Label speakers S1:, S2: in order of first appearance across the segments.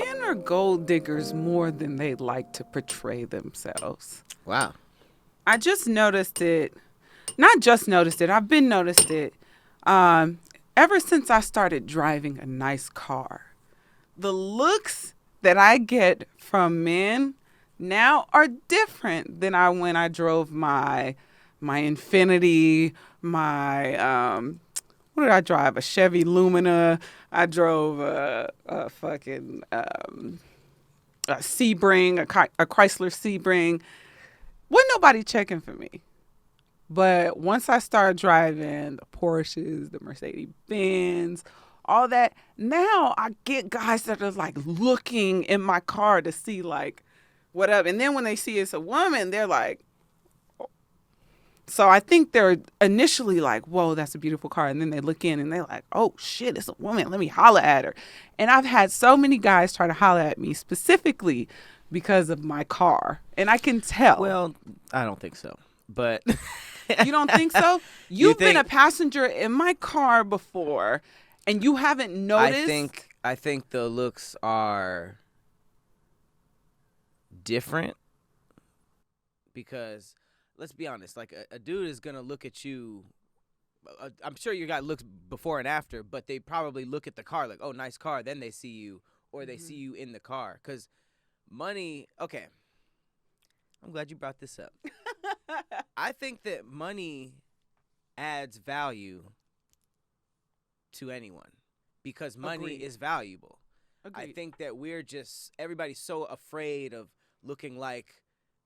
S1: Men are gold diggers more than they like to portray themselves.
S2: Wow.
S1: I just noticed it. Not just noticed it. I've been noticed it um, ever since I started driving a nice car. The looks that I get from men now are different than when I drove my Infinity, my what did I drive? A Chevy Lumina. I drove a fucking a Sebring, a Chrysler Sebring. Wasn't nobody checking for me. But once I started driving the Porsches, the Mercedes Benz, all that, now I get guys that are like looking in my car to see like what up. And then when they see it's a woman, they're like, so I think they're initially like, whoa, that's a beautiful car. And then they look in and they're like, oh shit, it's a woman. Let me holler at her. And I've had so many guys try to holler at me specifically because of my car. And I can tell.
S2: Well, I don't think so. But
S1: you don't think so? You've been a passenger in my car before and you haven't noticed?
S2: I think the looks are different because let's be honest, like a dude is gonna look at you. I'm sure you got looks before and after, but they probably look at the car like, oh, nice car. Then they see you, or they see you in the car. Because money, okay, I'm glad you brought this up. I think that money adds value to anyone because money is valuable. Agreed. I think that everybody's so afraid of looking like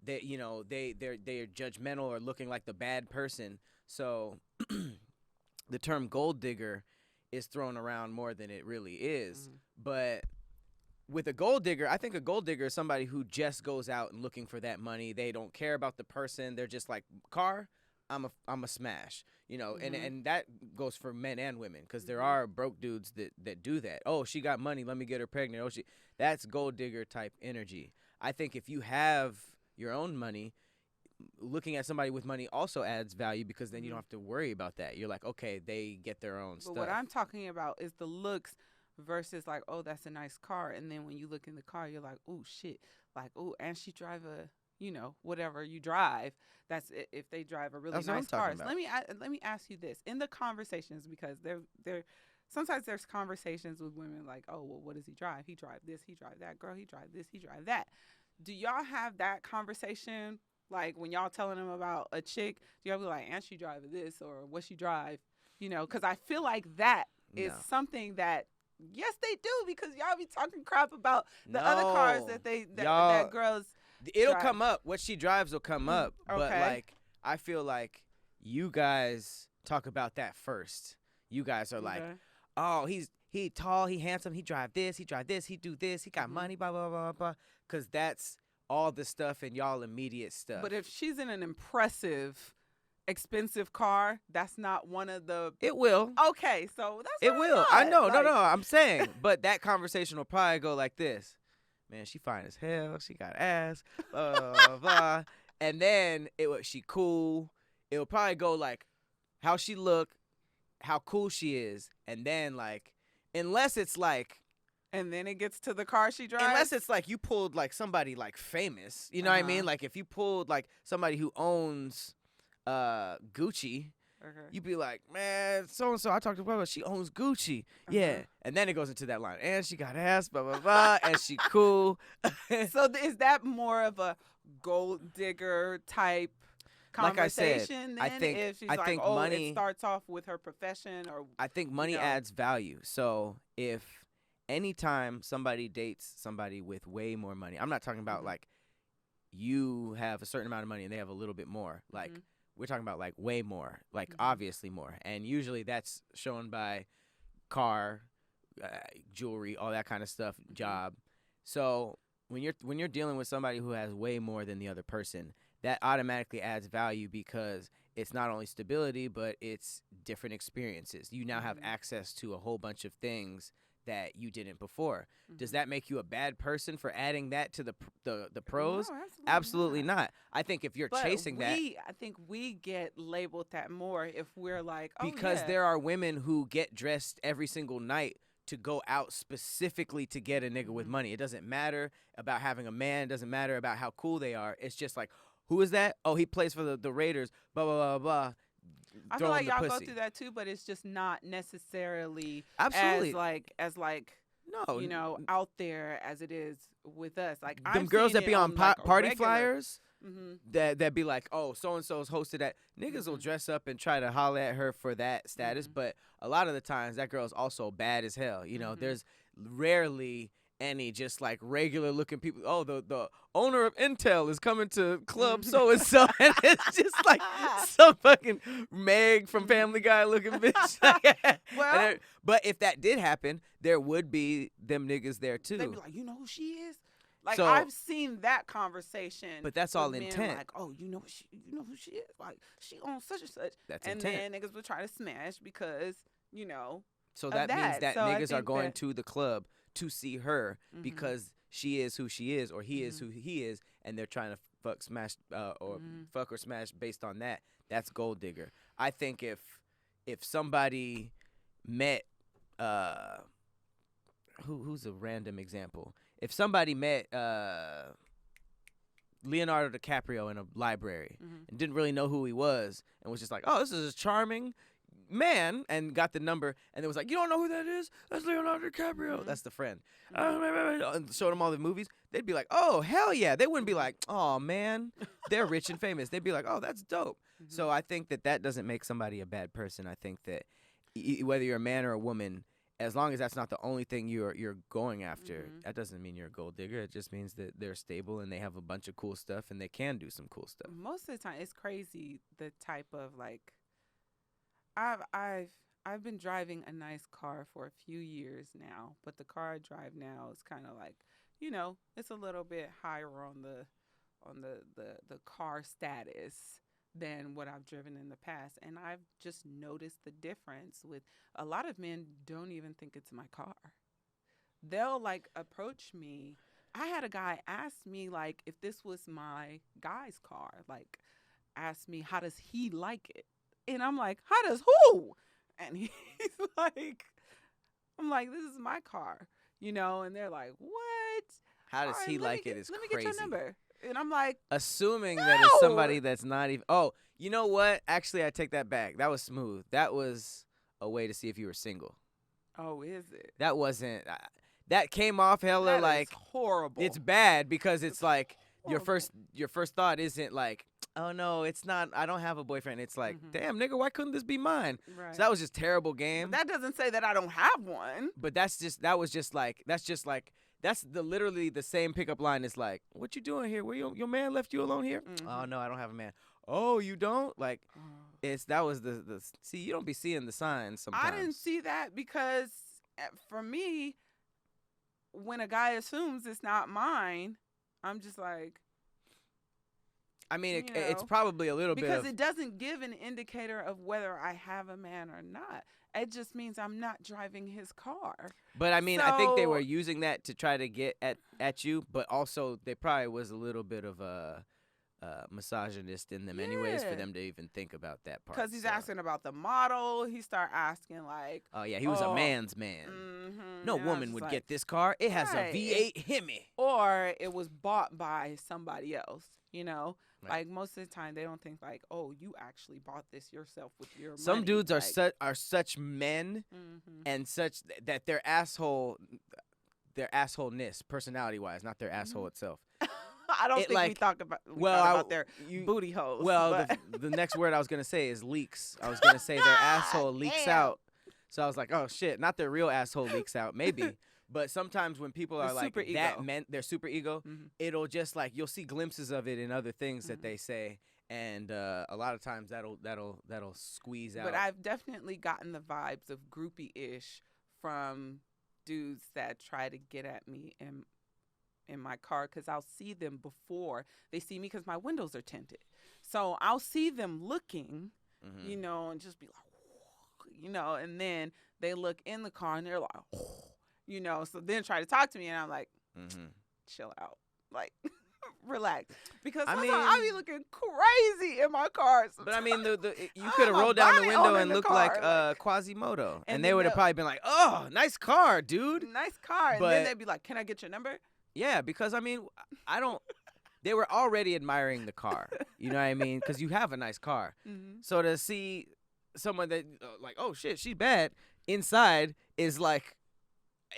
S2: that, you know, they're judgmental or looking like the bad person. So the term gold digger is thrown around more than it really is. But with a gold digger, I think a gold digger is somebody who just goes out and looking for that money. They don't care about the person. They're just like, car, I'm a smash, you know. And that goes for men and women because there are broke dudes that do that. Oh, she got money, let me get her pregnant. Oh, that's gold digger type energy. I think if you have your own money, looking at somebody with money also adds value because then you don't have to worry about that. You're like, okay, they get their own stuff.
S1: But what I'm talking about is the looks versus like, oh, that's a nice car. And then when you look in the car, you're like, oh, shit. Like, oh, and she drive a, you know, whatever you drive. That's if they drive a really nice car. So let me ask you this. In the conversations, because they're sometimes there's conversations with women like, oh, well, what does he drive? He drive this, he drive that. Girl, he drive this, he drive that. Do y'all have that conversation? Like when y'all telling them about a chick, do y'all be like, and she drive this or what she drive? You know, because I feel like that is something that, yes, they do because y'all be talking crap about the other cars that girls
S2: It'll
S1: drive.
S2: come up. What she drives will come up.
S1: Okay.
S2: But like, I feel like you guys talk about that first. You guys are like, oh, he tall, he handsome, he drive this, he do this, he got money, blah, blah, blah, blah. Because that's all the stuff and y'all immediate stuff.
S1: But if she's in an impressive, expensive car, that's not one of the...
S2: It will.
S1: Okay, so that's
S2: it will. I know.
S1: Like...
S2: No, I'm saying. But that conversation will probably go like this. Man, she fine as hell. She got ass. Blah, blah, blah, blah. And then she cool. It'll probably go like how she look, how cool she is. And then like, unless it's like...
S1: And then it gets to the car she drives?
S2: Unless it's like you pulled like somebody like famous. You know what I mean? Like if you pulled like somebody who owns Gucci, you'd be like, man, so-and-so, I talked to her, she owns Gucci. Yeah. And then it goes into that line. And she got ass, blah, blah, blah. And she cool.
S1: So is that more of a gold digger type conversation?
S2: Like I said,
S1: then if she's like, oh, money, it starts off with her profession? Or
S2: I think money adds value. So if anytime somebody dates somebody with way more money, I'm not talking about like you have a certain amount of money and they have a little bit more. Like we're talking about like way more, like obviously more. And usually that's shown by car, jewelry, all that kind of stuff, job. So when you're dealing with somebody who has way more than the other person, that automatically adds value because it's not only stability, but it's different experiences. You now have access to a whole bunch of things that you didn't before. Does that make you a bad person for adding that to the pros?
S1: No,
S2: absolutely not. I think if you're chasing that,
S1: I think we get labeled that more if we're like, oh,
S2: because there are women who get dressed every single night to go out specifically to get a nigga with money. It doesn't matter about having a man. It doesn't matter about how cool they are. It's just like, who is that? Oh, he plays for the Raiders. Blah blah blah blah.
S1: I
S2: Throw
S1: feel
S2: him
S1: like
S2: the
S1: y'all go
S2: pussy.
S1: through that too, but it's just not necessarily
S2: Absolutely.
S1: as like
S2: No,
S1: you know, out there as it is with us. Like
S2: them
S1: I'm
S2: girls
S1: seeing
S2: that be
S1: it
S2: on
S1: like a
S2: party
S1: regular.
S2: flyers
S1: Mm-hmm.
S2: that be like, oh, so and so's hosted at. Niggas will dress up and try to holler at her for that status, but a lot of the times that girl's also bad as hell. You know, there's rarely any just like regular looking people. Oh, the owner of Intel is coming to club so and so, and it's just like some fucking Meg from Family Guy looking bitch.
S1: Well,
S2: but if that did happen, there would be them niggas there too.
S1: they'd be like, you know who she is? Like
S2: So-
S1: I've seen that conversation.
S2: But that's
S1: with
S2: all
S1: men
S2: intent.
S1: Like, oh, you know who she is? Like she owns such and such.
S2: That's
S1: and
S2: intent.
S1: then niggas would try to smash because you know.
S2: So
S1: of
S2: that means
S1: that.
S2: that
S1: So I
S2: niggas are
S1: think
S2: going
S1: that-
S2: to the club to see her because she is who she is, or he is who he is, and they're trying to fuck, smash, or fuck or smash based on that. That's gold digger. I think if somebody met, who's a random example? If somebody met Leonardo DiCaprio in a library and didn't really know who he was and was just like, oh, this is a charming man, and got the number, and it was like, you don't know who that is? That's Leonardo DiCaprio. That's the friend. And showed them all the movies. They'd be like, oh, hell yeah. They wouldn't be like, oh, man, they're rich and famous. They'd be like, oh, that's dope. So I think that doesn't make somebody a bad person. I think that whether you're a man or a woman, as long as that's not the only thing you're going after, that doesn't mean you're a gold digger. It just means that they're stable and they have a bunch of cool stuff and they can do some cool stuff.
S1: Most of the time, it's crazy the type of like. I've been driving a nice car for a few years now, but the car I drive now is kind of like, you know, it's a little bit higher on the car status than what I've driven in the past, and I've just noticed the difference with a lot of men don't even think it's my car. They'll like approach me. I had a guy ask me like if this was my guy's car, like ask me how does he like it? And I'm like, how does who? And he's like, I'm like, this is my car, you know? And they're like, what?
S2: How does
S1: All right,
S2: he
S1: let me
S2: like it is
S1: let me
S2: crazy.
S1: get your number. And I'm like,
S2: Assuming
S1: no!
S2: that it's somebody that's not even. Oh, you know what? Actually, I take that back. That was smooth. That was a way to see if you were single.
S1: oh, is it?
S2: That wasn't. That came off hella
S1: That is
S2: like
S1: horrible.
S2: it's bad because it's like
S1: horrible.
S2: your first thought isn't like, oh no, it's not. I don't have a boyfriend. It's like, damn nigga, why couldn't this be mine?
S1: Right.
S2: So that was just terrible game.
S1: But that doesn't say that I don't have one.
S2: But that's literally the same pickup line as like, what you doing here? Where your man left you alone here? Oh no, I don't have a man. Oh, you don't? Like, that was the see, you don't be seeing the signs sometimes.
S1: I didn't see that because for me, when a guy assumes it's not mine, I'm just like.
S2: I mean,
S1: You
S2: it's
S1: know,
S2: probably a little bit
S1: because
S2: of,
S1: it doesn't give an indicator of whether I have a man or not. It just means I'm not driving his car.
S2: but I mean, I think they
S1: So-
S2: were using that to try to get at you, but also they probably was a little bit of a misogynist in them anyways for
S1: Yeah.
S2: them to even think about that part.
S1: Because he's
S2: so.
S1: asking about the model. He start asking like,
S2: Oh yeah, he was a
S1: oh,
S2: man's man. No
S1: and I was
S2: woman
S1: just
S2: would
S1: like,
S2: get this car. It has
S1: Right.
S2: a V8 Hemi.
S1: or it was bought by somebody else. You know,
S2: Right.
S1: like most of the time they don't think like, oh, you actually bought this yourself with your
S2: Some
S1: money.
S2: dudes are
S1: like,
S2: such men and such that their assholeness, personality wise, not their asshole itself.
S1: I don't
S2: it,
S1: think we
S2: like-
S1: talk about
S2: well,
S1: about their booty holes.
S2: Well,
S1: but-
S2: the next word I was gonna say is leaks. I was gonna say their asshole leaks
S1: Damn.
S2: out. So I was like, oh shit, not their real asshole leaks out, maybe. But sometimes when people
S1: The
S2: are like
S1: super
S2: that,
S1: ego.
S2: their super ego, it'll just like you'll see glimpses of it in other things that they say, and a lot of times that'll squeeze out.
S1: But I've definitely gotten the vibes of groupie-ish from dudes that try to get at me in my car because I'll see them before they see me because my windows are tinted. So I'll see them looking, you know, and just be like, you know, and then they look in the car and they're like, you know, so then try to talk to me and I'm like, chill out. Like, relax. Because
S2: I
S1: sometimes
S2: mean-
S1: I be looking crazy in my car.
S2: But I mean, you
S1: I
S2: could have
S1: have a
S2: rolled down the
S1: bonnet on
S2: window
S1: in
S2: and
S1: the
S2: looked like
S1: car, like-
S2: Quasimodo, and
S1: And
S2: they
S1: then
S2: would have
S1: they'll-
S2: probably been like, "Oh, nice car, dude."
S1: nice car. And
S2: But-
S1: then they'd be like, can I get your number?
S2: Yeah, because I mean, I don't. They were already admiring the car. You know what I mean? Because you have a nice car.
S1: Mm-hmm.
S2: So to see someone that like, oh shit, she's bad inside is like,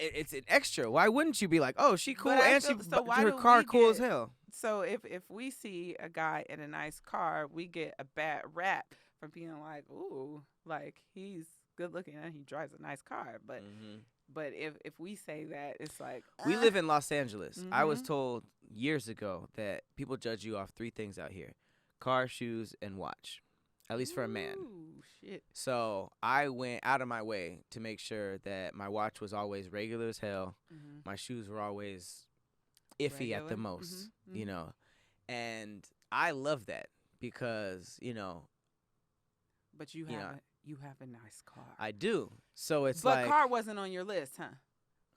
S2: it's an extra. Why wouldn't you be like, oh, she cool
S1: But I
S2: and
S1: feel-
S2: she
S1: so why
S2: her
S1: do
S2: car
S1: we
S2: cool as
S1: get-
S2: hell?
S1: So if we see a guy in a nice car, we get a bad rap for being like, ooh, like he's good looking and he drives a nice car. But
S2: Mhm.
S1: but if we say that, it's like
S2: We live in Los Angeles. I was
S1: Mhm.
S2: told years ago that people judge you off 3 things out here: car, shoes, and watch. At least for a man.
S1: Ooh, shit.
S2: So I went out of my way to make sure that my watch was always regular as hell.
S1: Mm-hmm.
S2: My shoes were always iffy at the
S1: Regular.
S2: most,
S1: Mhm,
S2: you
S1: mhm.
S2: know. And I love that because, you know,
S1: But you
S2: You
S1: have
S2: know,
S1: you have a nice car.
S2: I do. So it's
S1: but
S2: like
S1: car wasn't on your list, huh?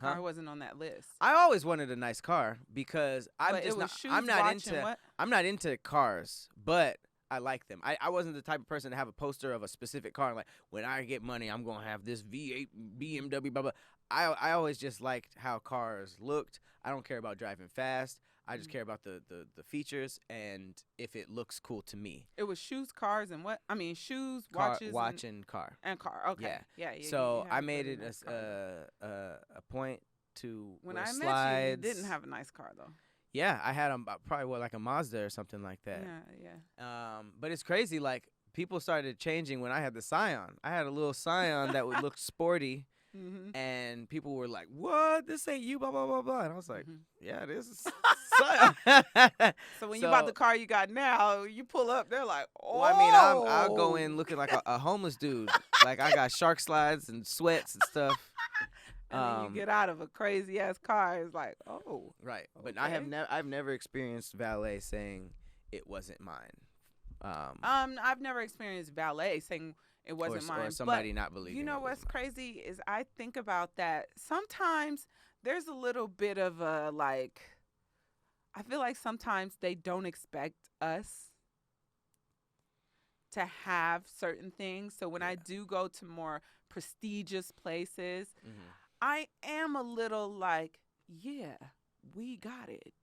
S2: Huh?
S1: Car wasn't on that list.
S2: I always wanted a nice car because
S1: But
S2: I'm
S1: it
S2: just
S1: was
S2: not
S1: shoes,
S2: I'm not
S1: watch, and
S2: into
S1: what?
S2: I'm not into cars, but I like them. I wasn't the type of person to have a poster of a specific car like when I get money I'm gonna have this V8 BMW blah blah. I always just liked how cars looked. I don't care about driving fast. I just
S1: Mhm.
S2: care about the features and if it looks cool to me.
S1: It was shoes, cars, and what? I mean, shoes,
S2: Car,
S1: watches,
S2: watch and car.
S1: and car. Okay.
S2: Yeah.
S1: Yeah. Yeah.
S2: So
S1: you have
S2: I
S1: a
S2: made
S1: really
S2: it
S1: nice car.
S2: a point to
S1: When
S2: wear
S1: I met
S2: slides.
S1: you, you didn't have a nice car though.
S2: Yeah, I had probably like a Mazda or something like that.
S1: Yeah. Yeah.
S2: But it's crazy. Like people started changing when I had the Scion. I had a little Scion that would look sporty,
S1: Mm-hmm.
S2: and people were like, "What? This ain't you?" Blah blah blah blah. And I was like,
S1: Mhm.
S2: "Yeah, this is Scion."
S1: So when you bought the car you got now, you pull up, they're like, oh.
S2: Well, I mean, I'll go in looking like a homeless dude. Like I got shark slides and sweats and stuff.
S1: And then you get out of a crazy ass car. It's like, oh.
S2: Right, but I have
S1: Okay.
S2: I've never experienced valet saying it wasn't mine.
S1: I've never experienced valet saying it wasn't
S2: or,
S1: mine.
S2: or somebody
S1: but
S2: not believing.
S1: you know
S2: it
S1: what's
S2: wasn't mine.
S1: crazy is I think about that. Sometimes there's a little bit of a like. I feel like sometimes they don't expect us to have certain things. So when I
S2: Yeah.
S1: do go to more prestigious places,
S2: Mhm.
S1: I am a little like, yeah, we got it.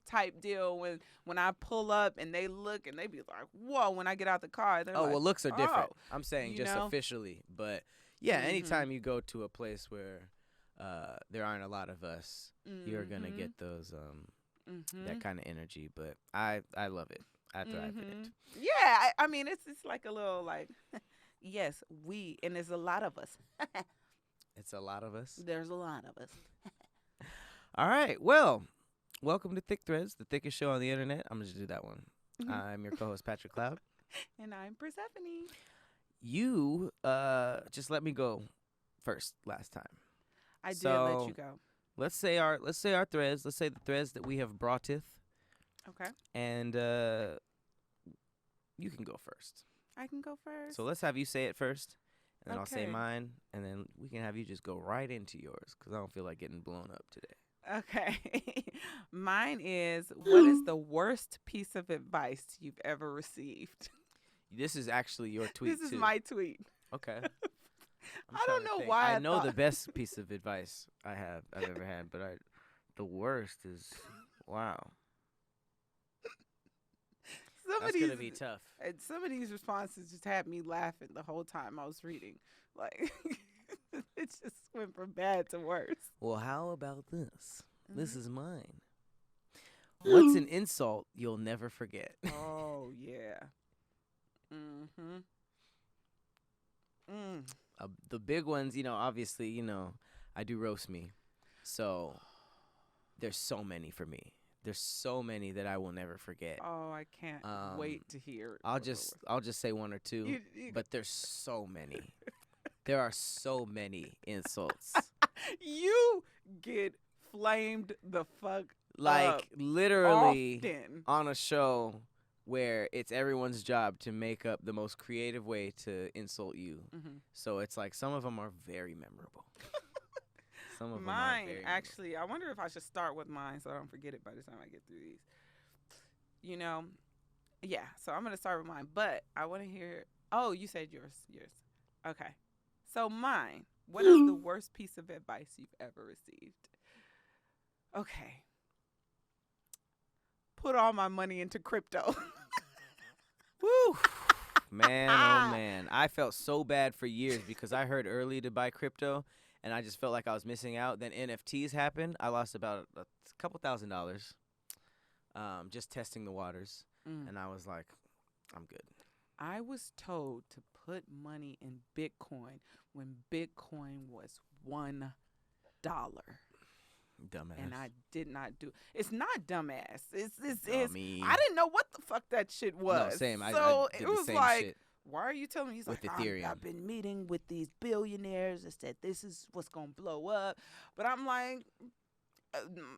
S1: Type deal when I pull up and they look and they be like, whoa, when I get out the car. They're
S2: Oh,
S1: like,
S2: well, looks are different.
S1: oh,
S2: I'm saying
S1: you
S2: just
S1: know?
S2: officially, but yeah,
S1: Mhm.
S2: anytime you go to a place where there aren't a lot of us, you're gonna
S1: Mhm,
S2: get those
S1: mhm.
S2: that kind of energy. But I love it. I thrive in it.
S1: Mhm. Yeah, I mean it's like a little like, yes, we, and there's a lot of us.
S2: It's a lot of us.
S1: There's a lot of us.
S2: All right. Well, welcome to Thick Threads, the thickest show on the internet. I'm gonna just do that one.
S1: Mhm.
S2: I'm your co-host Patrick Cloud.
S1: And I'm Persephanie.
S2: You just let me go first last time.
S1: I did
S2: So-
S1: let you go.
S2: Let's say our threads. Let's say the threads that we have broughteth,
S1: Okay,
S2: and you can go first.
S1: I can go first.
S2: So let's have you say it first, and then I'll say
S1: Okay.
S2: mine, and then we can have you just go right into yours because I don't feel like getting blown up today.
S1: Okay. Mine is, what is the worst piece of advice you've ever received?
S2: This is actually your tweet
S1: This is
S2: too.
S1: my tweet.
S2: Okay. I'm
S1: I
S2: trying
S1: don't
S2: to
S1: know
S2: think.
S1: why
S2: I
S1: I
S2: know the
S1: thought-
S2: best piece of advice I've ever had, but the worst is wow.
S1: Some
S2: That's
S1: of
S2: gonna
S1: these,
S2: be tough.
S1: and some of these responses just had me laughing the whole time I was reading. Like, it just went from bad to worse.
S2: Well, how about this? This is mine.
S1: Mm-hmm.
S2: What's an insult you'll never forget?
S1: Oh, yeah. Mm-hmm. Mm.
S2: The big ones, obviously, I do roast me. So there's so many for me. There's so many that I will never forget.
S1: Oh, I can't wait to hear.
S2: I'll
S1: what it
S2: just say one or two,
S1: was. You-
S2: but there's so many. There are so many insults.
S1: you get flamed the fuck
S2: Like literally
S1: often.
S2: on a show where it's everyone's job to make up the most creative way to insult you.
S1: Mhm.
S2: So it's like some of them are very memorable. Some of them are
S1: Mine,
S2: very
S1: actually, I wonder if I should start with mine so I don't forget it by the time I get through these. you know, yeah. So I'm gonna start with mine, but I want to hear. Oh, you said yours. Yours. Okay. So mine. What is the worst piece of advice you've ever received? Okay. Put all my money into crypto.
S2: Woo. Man, oh man. I felt so bad for years because I heard early to buy crypto and I just felt like I was missing out. Then NFTs happened. I lost about a couple $1,000 just testing the waters.
S1: Mm.
S2: And I was like, I'm good.
S1: I was told to put money in Bitcoin when Bitcoin was $1.
S2: Dumbass.
S1: And I did not do. It's not dumbass. It's
S2: Dummy.
S1: I didn't know what the fuck that shit was.
S2: No, same.
S1: So
S2: I did
S1: it
S2: the
S1: was
S2: same
S1: like,
S2: shit.
S1: why are you telling me? He's
S2: With
S1: like,
S2: Ethereum.
S1: I've been meeting with these billionaires that said this is what's gonna blow up. But I'm like,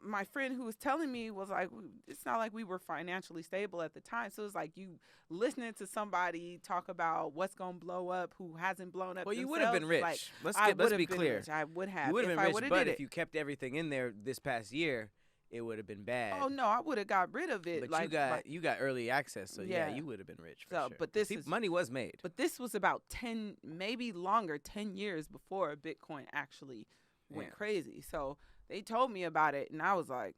S1: my friend who was telling me was like, it's not like we were financially stable at the time. So it's like you listening to somebody talk about what's gonna blow up who hasn't blown up.
S2: Well, you would have been rich.
S1: Like,
S2: let's be clear.
S1: Rich. I would have.
S2: You would have
S1: if
S2: been rich, but if
S1: it.
S2: you kept everything in there this past year, it would have been bad.
S1: Oh no, I would have got rid of it.
S2: But you got early access, so yeah, you would have been rich. For
S1: so,
S2: sure.
S1: but this
S2: money was made.
S1: But this was about 10, maybe longer, 10 years before Bitcoin actually went crazy. So they told me about it, and I was like,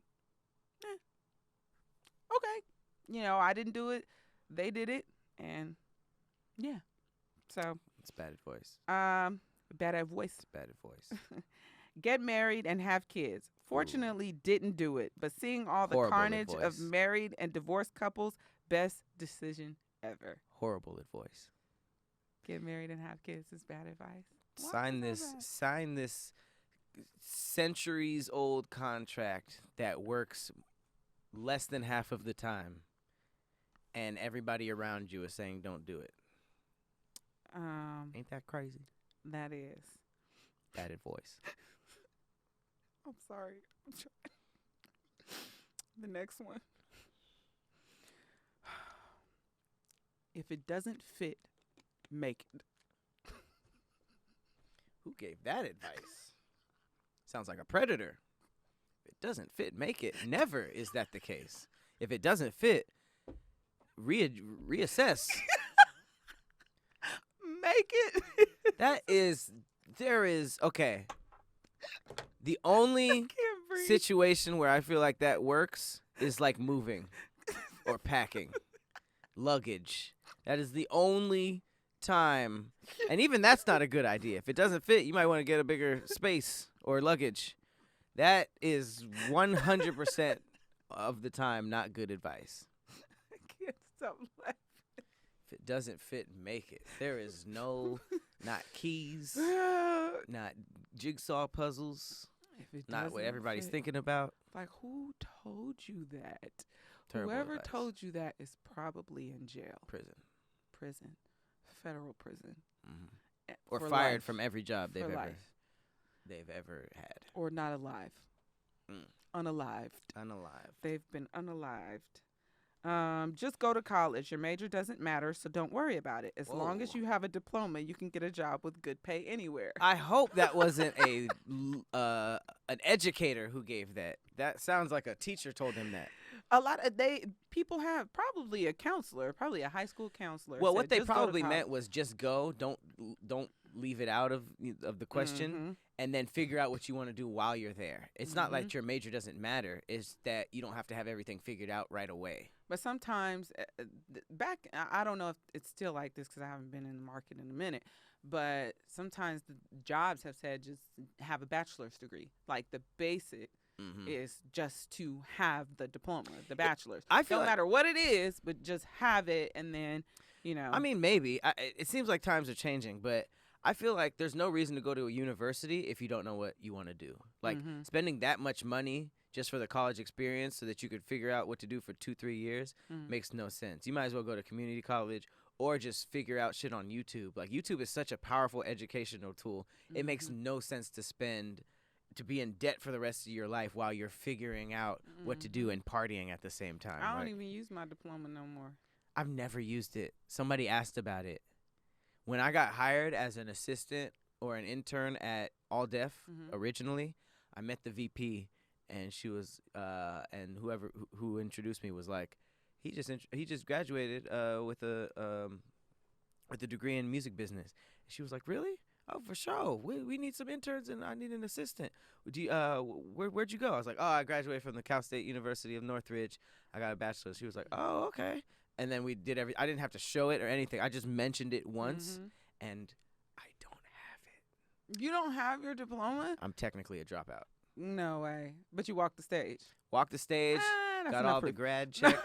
S1: okay. You know, I didn't do it. They did it, and yeah. So
S2: it's bad advice.
S1: Bad advice.
S2: Bad advice.
S1: Get married and have kids. Fortunately, didn't do it. But seeing all the
S2: Horrible
S1: carnage
S2: advice.
S1: of married and divorced couples, best decision ever.
S2: Horrible advice.
S1: Get married and have kids is bad advice.
S2: Sign this centuries old contract that works less than half of the time, and everybody around you is saying don't do it. Ain't that crazy?
S1: That is
S2: bad advice.
S1: I'm sorry. I'm trying. The next one. If it doesn't fit, make it.
S2: Who gave that advice? Sounds like a predator. If it doesn't fit, make it. Never is that the case. If it doesn't fit, reassess.
S1: Make it.
S2: There is, okay. The only situation where I feel like that works is like moving or packing luggage. That is the only time. And even that's not a good idea. If it doesn't fit, you might want to get a bigger space or luggage. That is 100% of the time not good advice.
S1: I can't stop laughing.
S2: If it doesn't fit, make it. There is not keys, not jigsaw puzzles, not what everybody's thinking about.
S1: Like, who told you that?
S2: Terrible
S1: Whoever
S2: advice.
S1: told you that is probably in jail.
S2: Prison.
S1: Federal prison.
S2: Mm-hmm. Or
S1: For
S2: fired
S1: life.
S2: from every job they've
S1: ever
S2: had.
S1: Or not alive. Unalived.
S2: Unalive.
S1: They've been unalived. Just go to college. Your major doesn't matter, so don't worry about it. As long as you have a diploma, you can get a job with good pay anywhere.
S2: I hope that wasn't an educator who gave that. That sounds like a teacher told him that.
S1: A lot of people have probably a counselor, probably a high school counselor.
S2: Well, what they probably meant was just go. Don't leave it out of the question, and then figure out what you want to do while you're there. It's not like your major doesn't matter. It's that you don't have to have everything figured out right away.
S1: But sometimes I don't know if it's still like this because I haven't been in the market in a minute, but sometimes the jobs have said just have a bachelor's degree. Like the basic is just to have the diploma, the bachelor's.
S2: I feel
S1: no matter what it is, but just have it, and then,
S2: I mean, maybe. It seems like times are changing, but I feel like there's no reason to go to a university if you don't know what you want to do. Like spending that much money just for the college experience so that you could figure out what to do for 2-3 years makes no sense. You might as well go to community college or just figure out shit on YouTube. Like YouTube is such a powerful educational tool. It makes no sense to be in debt for the rest of your life while you're figuring out what to do and partying at the same time.
S1: I don't even use my diploma no more.
S2: I've never used it. Somebody asked about it. When I got hired as an assistant or an intern at All Def originally, I met the VP, and she was and whoever who introduced me was like, he just graduated with a degree in music business. And she was like, really? Oh, for sure. We need some interns, and I need an assistant. Do you, where'd you go? I was like, oh, I graduated from the Cal State University of Northridge. I got a bachelor's. She was like, oh, okay. And then we did I didn't have to show it or anything. I just mentioned it once, and I don't have it.
S1: You don't have your diploma?
S2: I'm technically a dropout.
S1: No way. But you walked the stage.
S2: Walked the stage, got all the grad checks.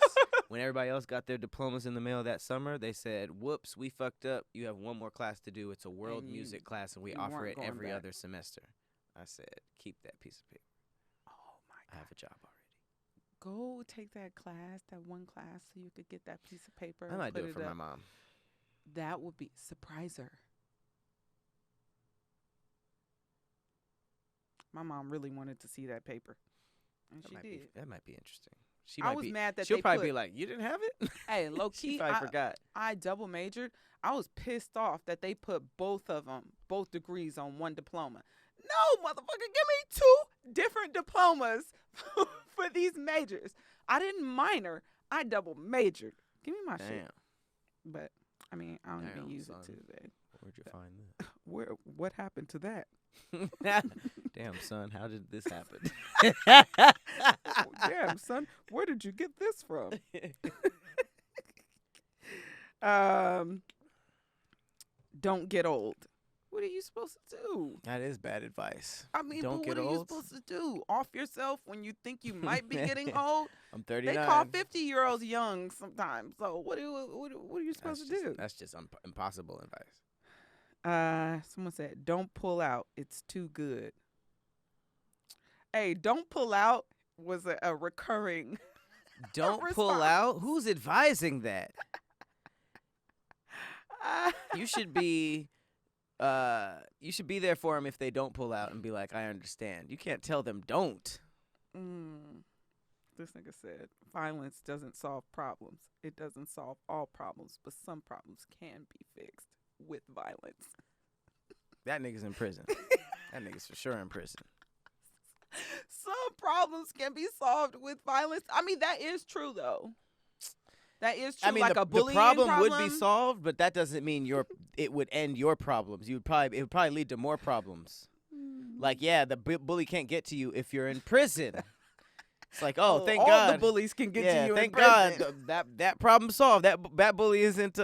S2: When everybody else got their diplomas in the mail that summer, they said, whoops, we fucked up. You have one more class to do. It's a world music class, and we offer it every other semester. I said, keep that piece of paper.
S1: Oh, my God.
S2: I have a job already.
S1: Go take that class, that one class, so you could get that piece of paper.
S2: I might do it for my mom.
S1: That would be, surprise her. My mom really wanted to see that paper, and she did.
S2: That might be interesting.
S1: I was mad that
S2: she'll probably be like, you didn't have it?
S1: Hey, low key,
S2: she probably forgot.
S1: I double majored. I was pissed off that they put both degrees on one diploma. No, motherfucker, give me 2 different diplomas for these majors. I didn't minor. I double majored. Give me my shit. But, I mean, I don't even use it today.
S2: Where'd you find that?
S1: What happened to that?
S2: Damn, son, how did this happen?
S1: Damn, son, where did you get this from? Don't get old. What are you supposed to do?
S2: That is bad advice.
S1: I mean,
S2: don't get old.
S1: What are you supposed to do? Off yourself when you think you might be getting old?
S2: I'm 39.
S1: They call 50-year-olds young sometimes. So what are you supposed to do?
S2: That's just impossible advice.
S1: Someone said, don't pull out. It's too good. Hey, don't pull out was a recurring.
S2: Don't pull out? Who's advising that? You should be there for them if they don't pull out and be like, I understand. You can't tell them don't.
S1: This nigga said, violence doesn't solve problems. It doesn't solve all problems, but some problems can be fixed with violence.
S2: That nigga's in prison. That nigga's for sure in prison.
S1: Some problems can be solved with violence. I mean, that is true, though. That is true.
S2: I mean,
S1: like
S2: the
S1: a bullying
S2: problem would be solved, but that doesn't mean it would end your problems. It would probably lead to more problems. Like, yeah, the bully can't get to you if you're in prison. It's like, oh, thank God.
S1: All the bullies can get to you in prison.
S2: Thank God that problem solved. That bully isn't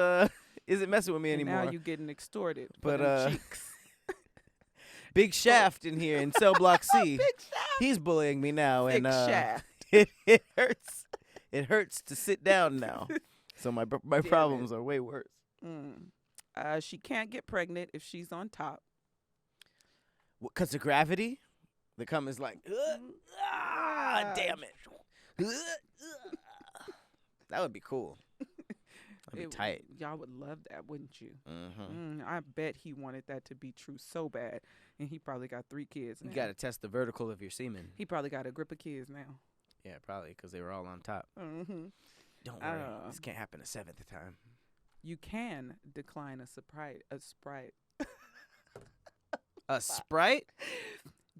S2: messing with me anymore.
S1: Now you're getting extorted.
S2: But cheeks. Big Shaft in here in cell block C.
S1: Big Shaft.
S2: He's bullying me now,
S1: Big Shaft.
S2: It hurts. It hurts to sit down now. So my problems are way worse.
S1: She can't get pregnant if she's on top.
S2: Because of gravity? The cum is like, damn it. That would be cool. That'd be tight.
S1: Y'all would love that, wouldn't you?
S2: Mm-hmm.
S1: I bet he wanted that to be true so bad. And he probably got 3 kids now.
S2: You got to test the vertical of your semen.
S1: He probably got a grip of kids now.
S2: Yeah, probably, because they were all on top. Don't worry. This can't happen a 7th time.
S1: You can decline a Sprite.
S2: A Sprite?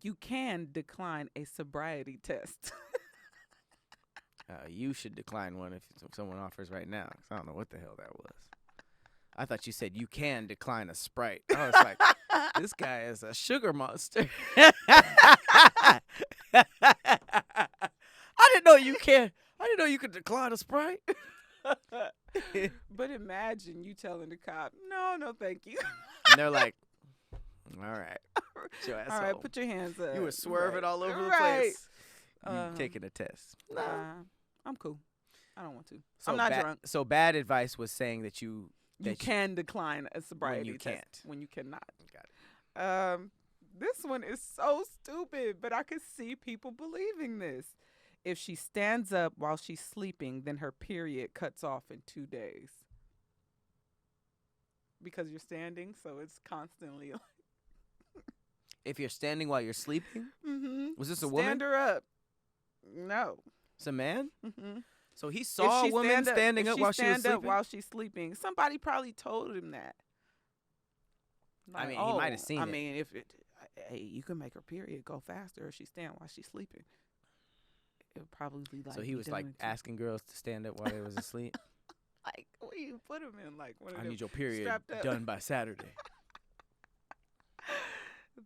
S1: You can decline a sobriety test.
S2: You should decline one if someone offers right now. 'Cause I don't know what the hell that was. I thought you said you can decline a Sprite. I was like, this guy is a sugar monster. I didn't know you can. I didn't know you could decline a Sprite.
S1: But imagine you telling the cop, no, thank you.
S2: And they're like, all right. Put your ass
S1: all right,
S2: home.
S1: Put your hands up.
S2: You were swerving all over the
S1: right.
S2: place. You taking a test. No.
S1: I'm cool. I don't want to.
S2: So
S1: I'm not drunk.
S2: So bad advice was saying that you
S1: can decline a sobriety test
S2: can't.
S1: when you cannot.
S2: Got it.
S1: This one is so stupid, but I could see people believing this. If she stands up while she's sleeping, then her period cuts off in 2 days. Because you're standing, so it's constantly.
S2: If you're standing while you're sleeping?
S1: Mm-hmm.
S2: Was this a woman?
S1: Stand her up. No.
S2: It's a man?
S1: Mm-hmm.
S2: So he saw a woman standing up while she was sleeping?
S1: Up while she's sleeping. Somebody probably told him that.
S2: Like, I mean, he might have seen it.
S1: I mean, hey, you can make her period go faster if she's standing while she's sleeping. it would probably like.
S2: So he
S1: be
S2: was
S1: done
S2: like
S1: in two-
S2: asking girls to stand up while they was asleep.
S1: like where you put him in like one of
S2: I
S1: them
S2: need your period
S1: strapped up.
S2: done by Saturday.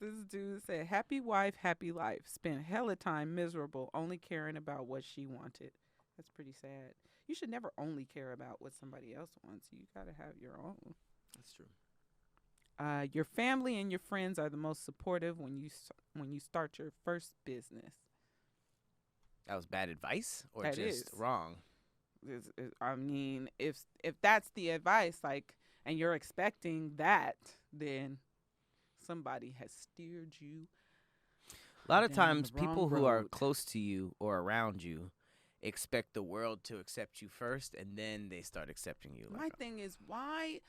S1: This dude said, "Happy wife, happy life. Spent hella time miserable, only caring about what she wanted." That's pretty sad. You should never only care about what somebody else wants. You gotta have your own.
S2: That's true.
S1: Your family and your friends are the most supportive when you start your first business.
S2: That was bad advice, or
S1: That
S2: just
S1: is.
S2: wrong?
S1: I mean, if that's the advice, like, and you're expecting that, then somebody has steered you.
S2: A lot of
S1: down
S2: times,
S1: the wrong
S2: people who are
S1: road.
S2: close to you or around you expect the world to accept you first, and then they start accepting you.
S1: My thing is, why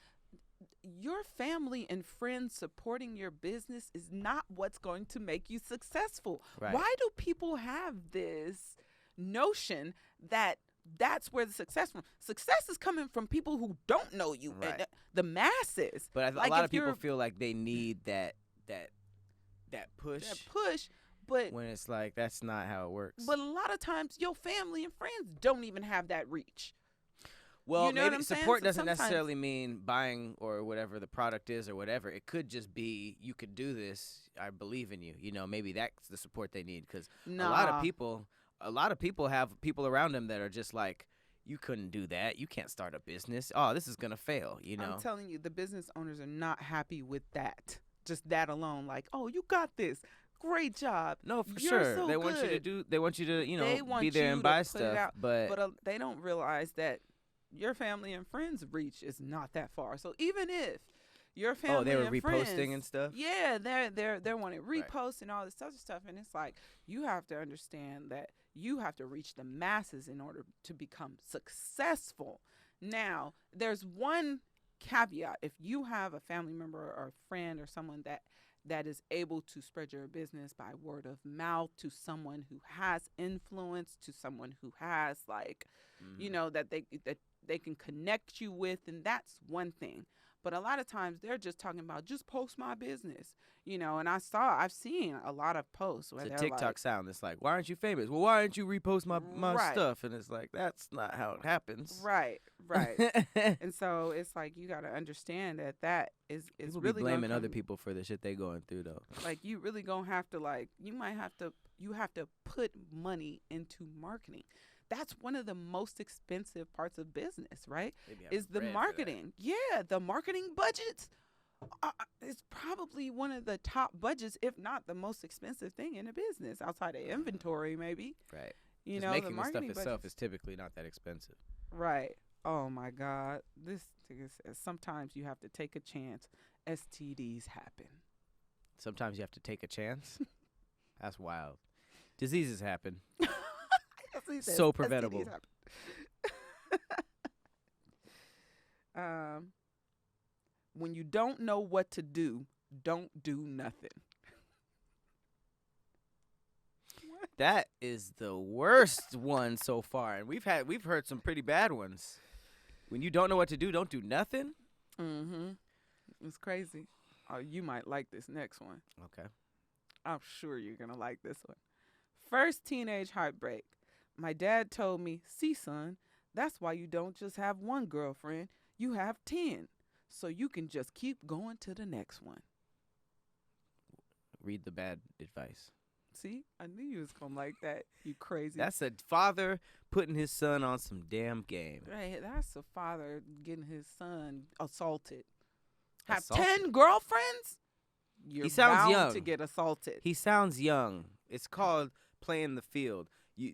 S1: your family and friends supporting your business is not what's going to make you successful.
S2: Right.
S1: Why do people have this notion that that's where the success is coming from people who don't know you,
S2: Right.
S1: and the masses.
S2: But
S1: Like,
S2: a lot
S1: if
S2: of people
S1: you're-
S2: feel like they need that push,
S1: that push, but
S2: when it's like that's not how it works.
S1: a lot of times your family and friends don't even have that reach.
S2: Well,
S1: You know what
S2: maybe
S1: I'm saying?
S2: support
S1: So
S2: doesn't
S1: sometimes-
S2: necessarily mean buying or whatever the product is or whatever. It could just be, you could do this. I believe in you. You know, maybe that's the support they need, because a lot of people have people around them that are just like, you couldn't do that. You can't start a business. Oh, this is gonna fail. You know.
S1: I'm telling you, the business owners are not happy with that. Just that alone, like, oh, you got this. Great job.
S2: No, for
S1: You're
S2: sure.
S1: so
S2: They want you to
S1: good.
S2: do. They want you to,
S1: They want
S2: be there
S1: you
S2: and
S1: to
S2: buy
S1: put it
S2: stuff.
S1: out,
S2: But
S1: they don't realize that your family and friends' reach is not that far. So even if your family
S2: they were
S1: and
S2: reposting
S1: friends,
S2: and stuff?
S1: yeah, they're wanting
S2: Right.
S1: reposts and all this other stuff, and it's like you have to understand that you have to reach the masses in order to become successful. Now, there's one caveat: if you have a family member or a friend or someone that is able to spread your business by word of mouth to someone who has influence, to someone who has like, that they can connect you with, and that's one thing. But a lot of times they're just talking about just post my business, and I've seen a lot of posts where
S2: it's a
S1: they're
S2: TikTok
S1: like,
S2: sound. It's like, why aren't you famous? Well, why aren't you repost my
S1: Right.
S2: stuff? And it's like, that's not how it happens.
S1: right. And so it's like you got to understand that is
S2: People
S1: really
S2: be blaming
S1: gonna
S2: other
S1: come-
S2: people for the shit they going through, though.
S1: Like, you really gonna have to, like, you have to put money into marketing. That's one of the most expensive parts of business, right?
S2: They be having
S1: Is the
S2: bread for that.
S1: marketing. Yeah, the marketing budgets is probably one of the top budgets, if not the most expensive thing in a business, outside of inventory, maybe.
S2: Right.
S1: You
S2: Just
S1: know,
S2: making
S1: the
S2: the stuff
S1: marketing
S2: itself
S1: budgets.
S2: is typically not that expensive.
S1: Right. Oh my God. This thing says sometimes you have to take a chance. STDs happen.
S2: Sometimes you have to take a chance. That's wild. Diseases happen.
S1: That's what he says.
S2: So preventable.
S1: STDs happen. When you don't know what to do, don't do nothing.
S2: That is the worst one so far, and we've heard some pretty bad ones. When you don't know what to do, don't do nothing.
S1: Mm-hmm. It's crazy. Oh, you might like this next one.
S2: Okay.
S1: I'm sure you're going to like this one. First teenage heartbreak. My dad told me, see, son, that's why you don't just have one girlfriend. You have 10. So you can just keep going to the next one.
S2: Read the bad advice.
S1: See? I knew you was going to like that, you crazy.
S2: That's a father putting his son on some damn game.
S1: Right, that's a father getting his son assaulted. Have
S2: Assaulted?
S1: 10 girlfriends? You're
S2: He sounds
S1: bound
S2: young.
S1: to get assaulted.
S2: He sounds young. It's called playing the field.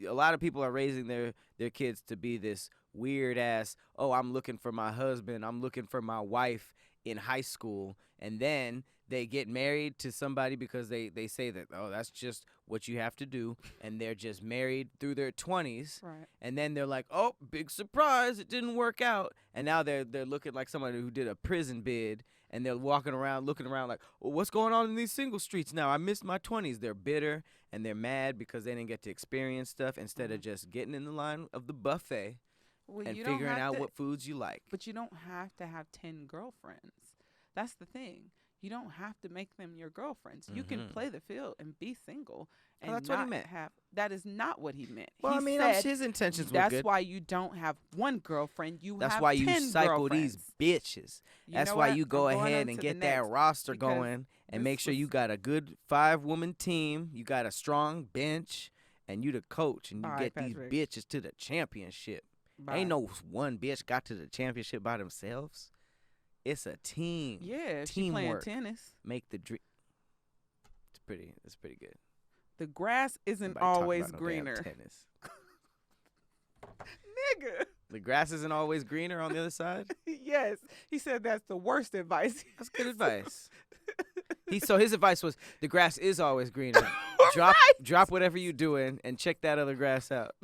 S2: A lot of people are raising their kids to be this weird ass, oh, I'm looking for my husband, I'm looking for my wife in high school, and then they get married to somebody because they say that, oh, that's just what you have to do, and they're just married through their 20s,
S1: Right.
S2: and then they're like, oh, big surprise, it didn't work out, and now they're looking like somebody who did a prison bid, and they're walking around looking around like, well, what's going on in these single streets now? I missed my 20s. They're bitter and they're mad because they didn't get to experience stuff instead of just getting in the line of the buffet
S1: Well,
S2: and
S1: you don't
S2: figuring
S1: have
S2: out
S1: to-
S2: what foods you like.
S1: But you don't have to have 10 girlfriends. That's the thing. You don't have to make them your girlfriends. You can
S2: Mm-hmm.
S1: play the field and be single
S2: Oh,
S1: and
S2: that's what he
S1: not
S2: meant.
S1: have. That is not what he meant.
S2: Well,
S1: He
S2: I mean,
S1: said
S2: his intentions were
S1: that's
S2: good.
S1: why you don't have one girlfriend. You
S2: That's
S1: have
S2: why you
S1: 10
S2: cycle these
S1: girlfriends.
S2: bitches.
S1: You
S2: That's
S1: know
S2: why
S1: what?
S2: you
S1: I'm
S2: go
S1: going
S2: ahead
S1: on
S2: and
S1: to the
S2: get that
S1: next
S2: roster
S1: because
S2: going and
S1: this
S2: make sure
S1: was
S2: you got a good 5-woman team. You got a strong bench, and you the coach, and you
S1: bye,
S2: get these
S1: Patrick.
S2: bitches to the championship. Ain't
S1: Bye.
S2: no one bitch got to the championship by themselves. It's a team.
S1: Yeah, if she playing
S2: Teamwork.
S1: tennis.
S2: Make the dream. It's pretty good.
S1: The grass isn't
S2: Nobody talking
S1: always
S2: about no damn
S1: greener.
S2: tennis.
S1: Nigga.
S2: The grass isn't always greener on the other side.
S1: Yes. He said that's the worst advice.
S2: That's good advice. So his advice was the grass is always greener. Drop
S1: Right.
S2: drop whatever you doing and check that other grass out.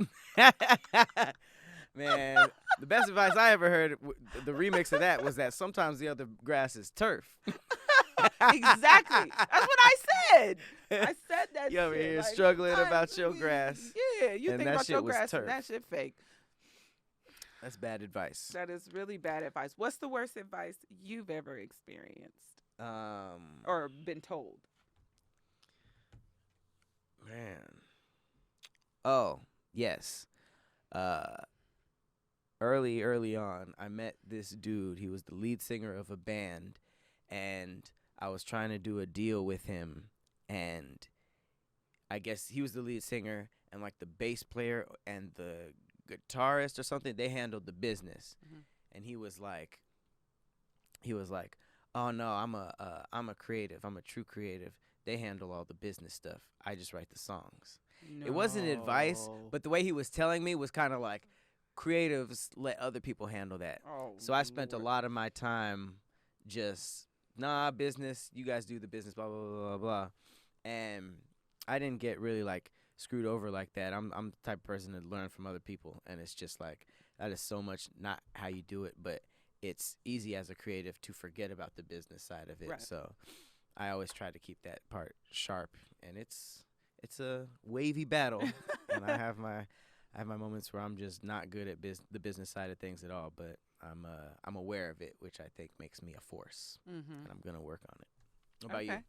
S2: Man, the best advice I ever heard, the remix of that was that sometimes the other grass is turf.
S1: Exactly. That's what I said. I said that
S2: You over
S1: shit.
S2: here
S1: like,
S2: struggling
S1: sometimes
S2: about your
S1: we-
S2: grass,
S1: Yeah, you
S2: and
S1: think
S2: that
S1: about
S2: shit
S1: your
S2: was
S1: grass
S2: turf.
S1: and that shit fake.
S2: That's bad advice.
S1: That is really bad advice. What's the worst advice you've ever experienced or been told?
S2: Man. Oh, yes. Early on, I met this dude. He was the lead singer of a band, and I was trying to do a deal with him, and I guess he was the lead singer, and like the bass player and the guitarist or something, they handled the business.
S1: Mhm.
S2: And he was like, "Oh no, I'm a creative. I'm a true creative. They handle all the business stuff. I just write the songs." It wasn't advice,
S1: No.
S2: but the way he was telling me was kind of like, creatives let other people handle that.
S1: Oh,
S2: So I spent a
S1: Lord.
S2: lot of my time just, business, you guys do the business, blah, blah, blah, blah, blah. And I didn't get really, like, screwed over like that. I'm the type of person to learn from other people, and it's just, like, that is so much not how you do it, but it's easy as a creative to forget about the business side of it.
S1: Right.
S2: So I always try to keep that part sharp, and it's a wavy battle, and I have my moments where I'm just not good at the business side of things at all, but I'm aware of it, which I think makes me a force,
S1: Mm-hmm.
S2: and I'm gonna work on it. What about you?
S1: Okay.